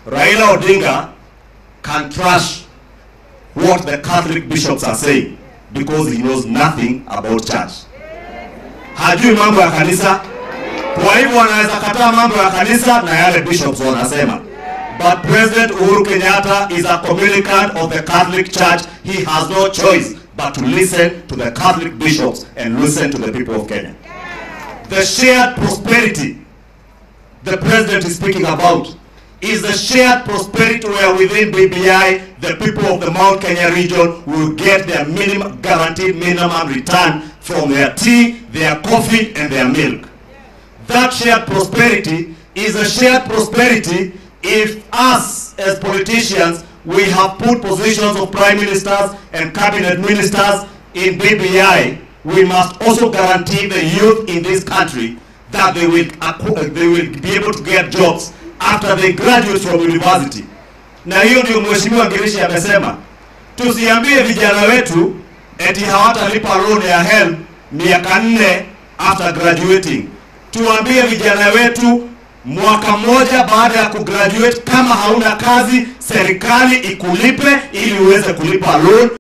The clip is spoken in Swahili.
Raila Odinga can trash what the Catholic bishops are saying because he knows nothing about church. Hajui mambo ya kanisa. Kwa hivyo anaweza kataa mambo ya kanisa na yale bishops wanasema. But President Uhuru Kenyatta is a communicant of the Catholic Church. He has no choice but to listen to the Catholic bishops and listen to the people of Kenya. The shared prosperity the President is speaking about is the shared prosperity where within BBI, the people of the Mount Kenya region will get their guaranteed minimum return from their tea, their coffee, and their milk. That shared prosperity is a shared prosperity if us as politicians, we have put positions of prime ministers and cabinet ministers in BBI, we must also guarantee the youth in this country that they will be able to get jobs after they graduate from university. Na hiyo ndio Mheshimiwa Ngirishi amesema. Tusiambie vijana wetu eti hawatalipa loan ya HELB miaka 4 after graduating. Tuambie vijana wetu mwaka mmoja baada ya kugraduate, kama hauna kazi serikali ikulipe ili uweze kulipa loan.